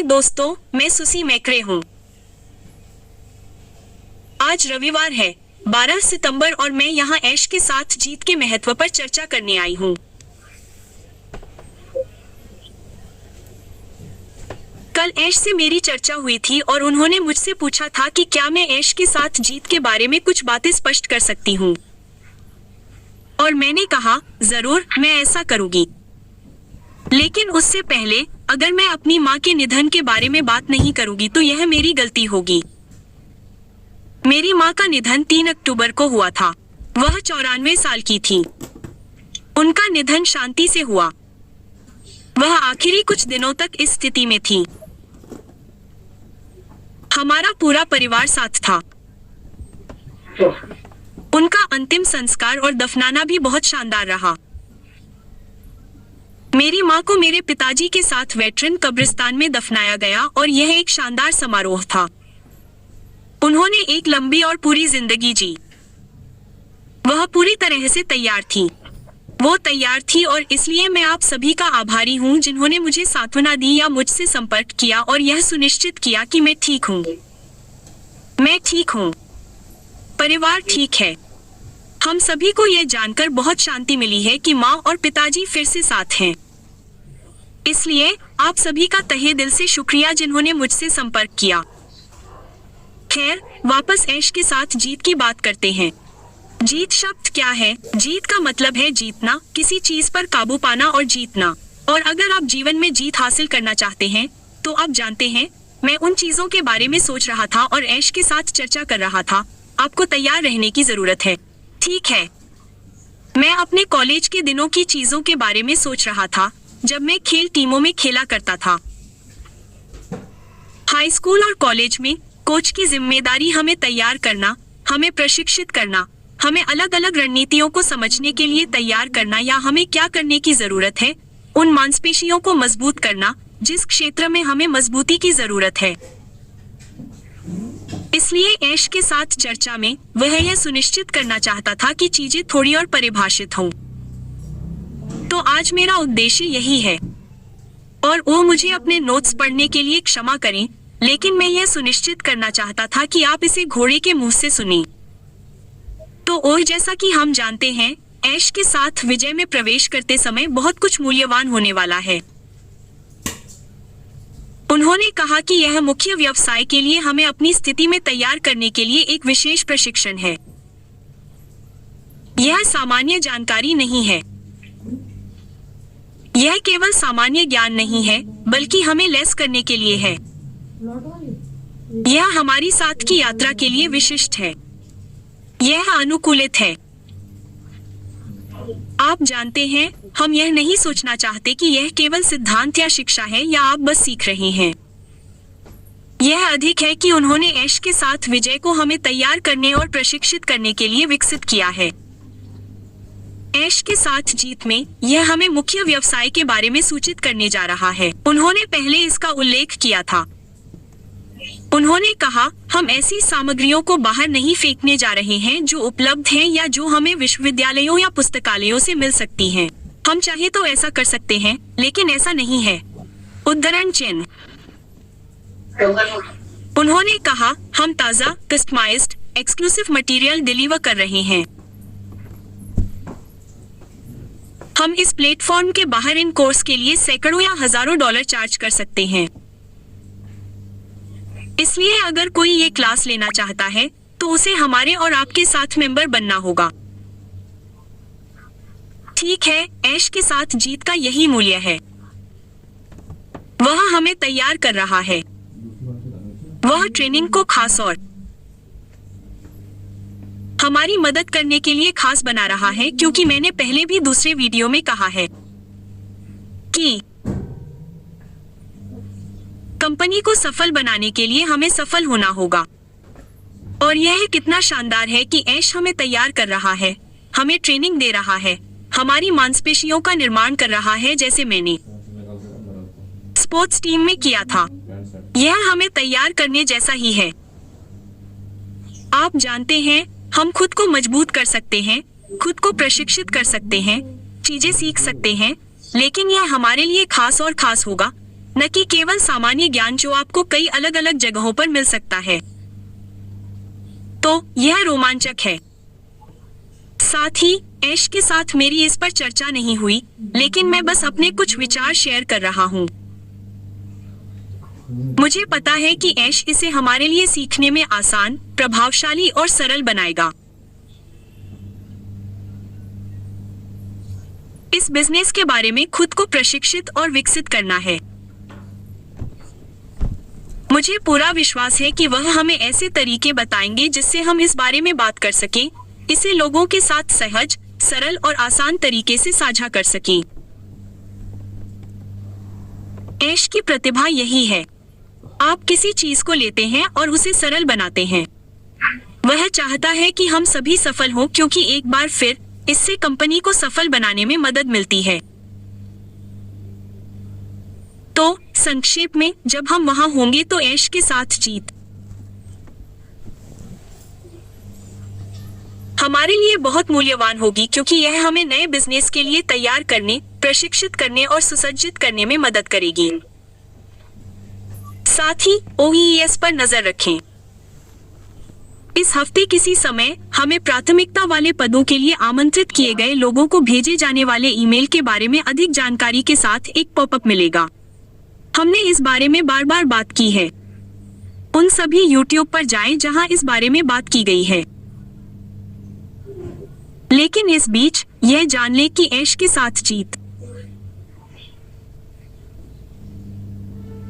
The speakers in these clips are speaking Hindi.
दोस्तों, मैं सुसी मैक्रे हूँ। आज रविवार है, 12 सितंबर, और मैं यहाँ ऐश के साथ जीत के महत्व पर चर्चा करने आई हूँ। कल ऐश से मेरी चर्चा हुई थी और उन्होंने मुझसे पूछा था कि क्या मैं ऐश के साथ जीत के बारे में कुछ बातें स्पष्ट कर सकती हूँ, और मैंने कहा जरूर, मैं ऐसा करूँगी। लेकिन उससे पहले अगर मैं अपनी माँ के निधन के बारे में बात नहीं करूँगी तो यह मेरी गलती होगी। मेरी माँ का निधन 3 अक्टूबर को हुआ था। वह 94 साल की थी। उनका निधन शांति से हुआ। वह आखिरी कुछ दिनों तक इस स्थिति में थी। हमारा पूरा परिवार साथ था। उनका अंतिम संस्कार और दफनाना भी बहुत शानदार रहा। मेरी माँ को मेरे पिताजी के साथ वेटरन कब्रिस्तान में दफनाया गया और यह एक शानदार समारोह था। उन्होंने एक लंबी और पूरी जिंदगी जी। वह पूरी तरह से तैयार थी। वो तैयार थी और इसलिए मैं आप सभी का आभारी हूँ जिन्होंने मुझे सांत्वना दी या मुझसे संपर्क किया और यह सुनिश्चित किया कि मैं ठीक हूँ। मैं ठीक हूँ। परिवार ठीक है। हम सभी को यह जानकर बहुत शांति मिली है कि माँ और पिताजी फिर से साथ हैं। इसलिए आप सभी का तहे दिल से शुक्रिया जिन्होंने मुझसे संपर्क किया। खैर, वापस ऐश के साथ जीत की बात करते हैं। जीत शब्द क्या है? जीत का मतलब है जीतना, किसी चीज पर काबू पाना और जीतना। और अगर आप जीवन में जीत हासिल करना चाहते हैं तो आप जानते हैं, मैं उन चीजों के बारे में सोच रहा था और ऐश के साथ चर्चा कर रहा था। आपको तैयार रहने की जरूरत है, ठीक है? मैं अपने कॉलेज के दिनों की चीजों के बारे में सोच रहा था जब मैं खेल टीमों में खेला करता था। हाई स्कूल और कॉलेज में कोच की जिम्मेदारी हमें तैयार करना, हमें प्रशिक्षित करना, हमें अलग अलग रणनीतियों को समझने के लिए तैयार करना या हमें क्या करने की जरूरत है, उन मांसपेशियों को मजबूत करना जिस क्षेत्र में हमें मजबूती की जरूरत है। इसलिए ऐश के साथ चर्चा में वह यह सुनिश्चित करना चाहता था कि चीजें थोड़ी और परिभाषित हों। तो आज मेरा उद्देश्य यही है। और वो मुझे अपने नोट्स पढ़ने के लिए क्षमा करें, लेकिन मैं यह सुनिश्चित करना चाहता था कि आप इसे घोड़े के मुंह से सुनें। तो और जैसा कि हम जानते हैं, ऐश के साथ विजय में प्रवेश करते समय बहुत कुछ मूल्यवान होने वाला है। उन्होंने कहा कि यह मुख्य व्यवसाय के लिए हमें अपनी स्थिति में तैयार करने के लिए एक विशेष प्रशिक्षण है। यह सामान्य जानकारी नहीं है। यह केवल सामान्य ज्ञान नहीं है, बल्कि हमें लैस करने के लिए है। यह हमारी साथ की यात्रा के लिए विशिष्ट है। यह अनुकूलित है। आप जानते हैं, हम यह नहीं सोचना चाहते कि यह केवल सिद्धांत या शिक्षा है या आप बस सीख रहे हैं। यह अधिक है कि उन्होंने ऐश के साथ विजय को हमें तैयार करने और प्रशिक्षित करने के लिए विकसित किया है। ऐश के साथ जीत में यह हमें मुख्य व्यवसाय के बारे में सूचित करने जा रहा है। उन्होंने पहले इसका उल्लेख किया था। उन्होंने कहा, हम ऐसी सामग्रियों को बाहर नहीं फेंकने जा रहे हैं जो उपलब्ध हैं या जो हमें विश्वविद्यालयों या पुस्तकालयों से मिल सकती हैं। हम चाहे तो ऐसा कर सकते हैं, लेकिन ऐसा नहीं है। उद्धरण चिन्ह। उन्होंने कहा, हम ताजा, कस्टमाइज्ड, एक्सक्लूसिव मटेरियल डिलीवर कर रहे हैं। हम इस प्लेटफॉर्म के बाहर इन कोर्स के लिए सैकड़ों या हजारों डॉलर चार्ज कर सकते हैं। इसलिए अगर कोई ये क्लास लेना चाहता है तो उसे हमारे और आपके साथ मेंबर बनना होगा। ठीक है, ऐश के साथ जीत का यही मूल्य है। वह हमें तैयार कर रहा है। वह ट्रेनिंग को खास और हमारी मदद करने के लिए खास बना रहा है, क्योंकि मैंने पहले भी दूसरे वीडियो में कहा है कि कंपनी को सफल बनाने के लिए हमें सफल होना होगा। और यह कितना शानदार है कि ऐश हमें तैयार कर रहा है, हमें ट्रेनिंग दे रहा है, हमारी मांसपेशियों का निर्माण कर रहा है, जैसे मैंने स्पोर्ट्स टीम में किया था। यह हमें तैयार करने जैसा ही है। आप जानते हैं, हम खुद को मजबूत कर सकते हैं, खुद को प्रशिक्षित कर सकते हैं, चीजें सीख सकते हैं, लेकिन यह हमारे लिए खास और खास होगा, न कि केवल सामान्य ज्ञान जो आपको कई अलग अलग जगहों पर मिल सकता है। तो यह रोमांचक है। साथ ही ऐश के साथ मेरी इस पर चर्चा नहीं हुई, लेकिन मैं बस अपने कुछ विचार शेयर कर रहा हूँ। मुझे पता है कि ऐश इसे हमारे लिए सीखने में आसान, प्रभावशाली और सरल बनाएगा। इस बिजनेस के बारे में खुद को प्रशिक्षित और विकसित करना है। मुझे पूरा विश्वास है कि वह हमें ऐसे तरीके बताएंगे जिससे हम इस बारे में बात कर सकें, इसे लोगों के साथ सहज, सरल और आसान तरीके से साझा कर सकें। ऐश की प्रतिभा यही है। आप किसी चीज को लेते हैं और उसे सरल बनाते हैं। वह चाहता है कि हम सभी सफल हों, क्योंकि एक बार फिर इससे कंपनी को सफल बनाने में मदद मिलती है। तो संक्षेप में, जब हम वहां होंगे तो ऐश के साथ जीत हमारे लिए बहुत मूल्यवान होगी, क्योंकि यह हमें नए बिजनेस के लिए तैयार करने, प्रशिक्षित करने और सुसज्जित करने में मदद करेगी। साथ ही OES पर नजर रखें। इस हफ्ते किसी समय हमें प्राथमिकता वाले पदों के लिए आमंत्रित किए गए लोगों को भेजे जाने वाले ईमेल के बारे में अधिक जानकारी के साथ एक पॉपअप मिलेगा। हमने इस बारे में बार बार बात की है। उन सभी YouTube पर जाएं जहां इस बारे में बात की गई है। लेकिन इस बीच यह जान लें कि ऐश के साथ जीत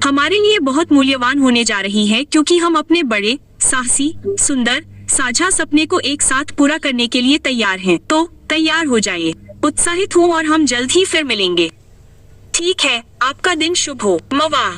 हमारे लिए बहुत मूल्यवान होने जा रही है, क्योंकि हम अपने बड़े, साहसी, सुंदर, साझा सपने को एक साथ पूरा करने के लिए तैयार हैं। तो तैयार हो जाइए, उत्साहित हो और हम जल्द ही फिर मिलेंगे। ठीक है, आपका दिन शुभ हो। मवा।